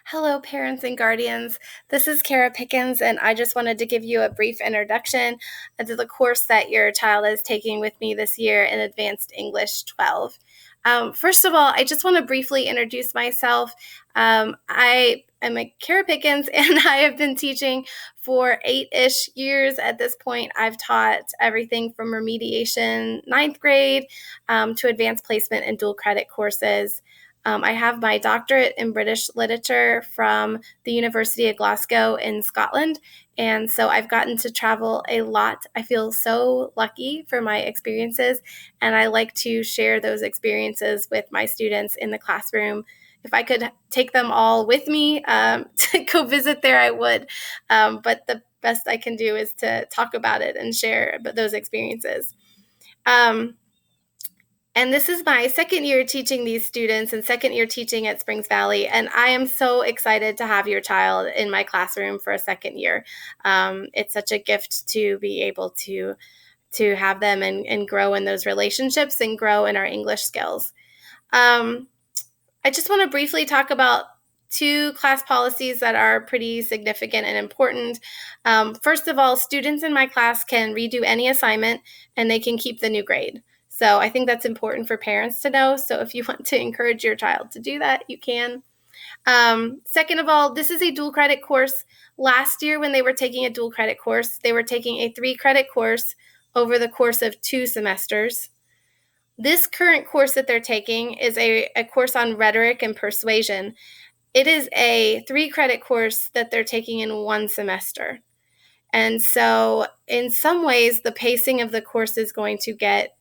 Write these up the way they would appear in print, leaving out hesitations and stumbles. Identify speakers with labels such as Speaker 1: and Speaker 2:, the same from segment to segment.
Speaker 1: Hello, parents and guardians. This is Kara Pickens, and I just wanted to give you a brief introduction to the course that your child is taking with me this year in Advanced English 12. First of all, I just want to briefly introduce myself. I am a Kara Pickens, and I have been teaching for 8-ish years at this point. I've taught everything from remediation, ninth grade, to advanced placement and dual credit courses. I have my doctorate in British literature from the University of Glasgow in Scotland, and so I've gotten to travel a lot. I feel so lucky for my experiences, and I like to share those experiences with my students in the classroom. If I could take them all with me to go visit there, I would, but the best I can do is to talk about it and share those experiences. And this is my second year teaching these students and second year teaching at Springs Valley. And I am so excited to have your child in my classroom for a second year. It's such a gift to be able to have them and grow in those relationships and grow in our English skills. I just want to briefly talk about two class policies that are pretty significant and important. First of all, students in my class can redo any assignment and they can keep the new grade. So I think that's important for parents to know. So if you want to encourage your child to do that, you can. Second of all, this is a dual credit course. Last year when they were taking a dual credit course, they were taking a 3-credit course over the course of 2 semesters. This current course that they're taking is a course on rhetoric and persuasion. It is a 3-credit course that they're taking in 1 semester. And so in some ways, the pacing of the course is going to get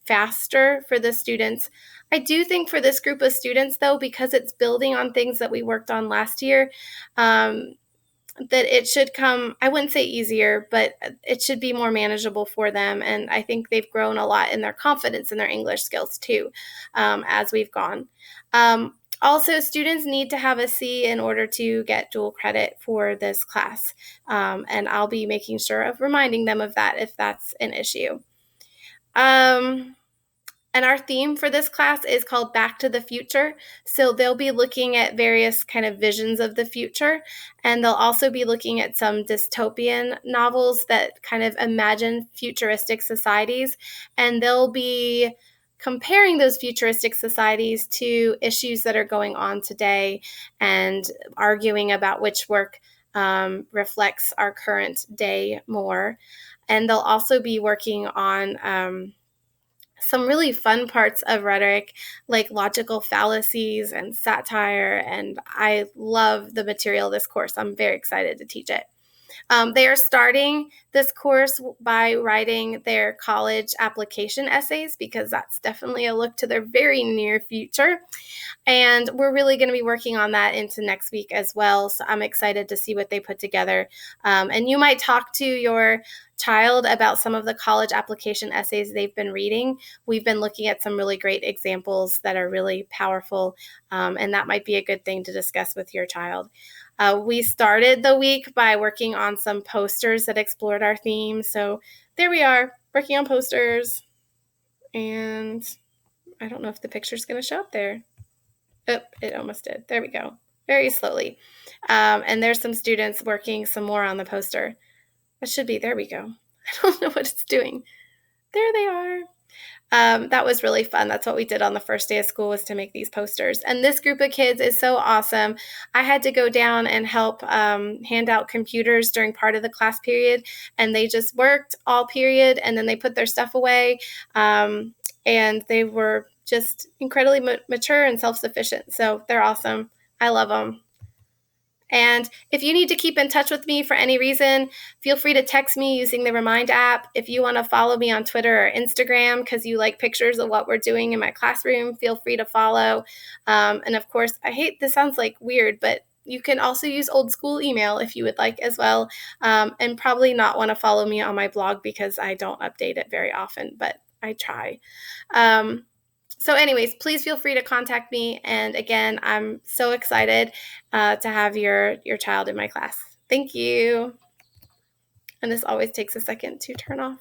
Speaker 1: faster for the students. I do think for this group of students, though, because it's building on things that we worked on last year, that it should come, I wouldn't say easier, but it should be more manageable for them. And I think they've grown a lot in their confidence in their English skills, too, as we've gone. Also, students need to have a C in order to get dual credit for this class. And I'll be making sure of reminding them of that if that's an issue. And our theme for this class is called Back to the Future. So they'll be looking at various kind of visions of the future, and they'll also be looking at some dystopian novels that kind of imagine futuristic societies, and they'll be comparing those futuristic societies to issues that are going on today and arguing about which work reflects our current day more. And they'll also be working on some really fun parts of rhetoric, like logical fallacies and satire, and I love the material of this course. I'm very excited to teach it. They are starting this course by writing their college application essays because that's definitely a look to their very near future. And we're really going to be working on that into next week as well. So I'm excited to see what they put together. And you might talk to your child about some of the college application essays they've been reading. We've been looking at some really great examples that are really powerful, and that might be a good thing to discuss with your child. We started the week by working on some posters that explored our theme. So there we are, working on posters. And I don't know if the picture's going to show up there. Oh, it almost did. There we go. Very slowly. And there's some students working some more on the poster. That should be, there we go. I don't know what it's doing. There they are. That was really fun. That's what we did on the first day of school, was to make these posters. And this group of kids is so awesome. I had to go down and help hand out computers during part of the class period, and they just worked all period, and then they put their stuff away, and they were just incredibly mature and self-sufficient. So they're awesome. I love them. And if you need to keep in touch with me for any reason, feel free to text me using the Remind app. If you want to follow me on Twitter or Instagram because you like pictures of what we're doing in my classroom, feel free to follow. And of course, this sounds like weird, but you can also use old school email if you would like as well. And probably not want to follow me on my blog because I don't update it very often, but I try. So anyways, please feel free to contact me. And again, I'm so excited to have your child in my class. Thank you. And this always takes a second to turn off.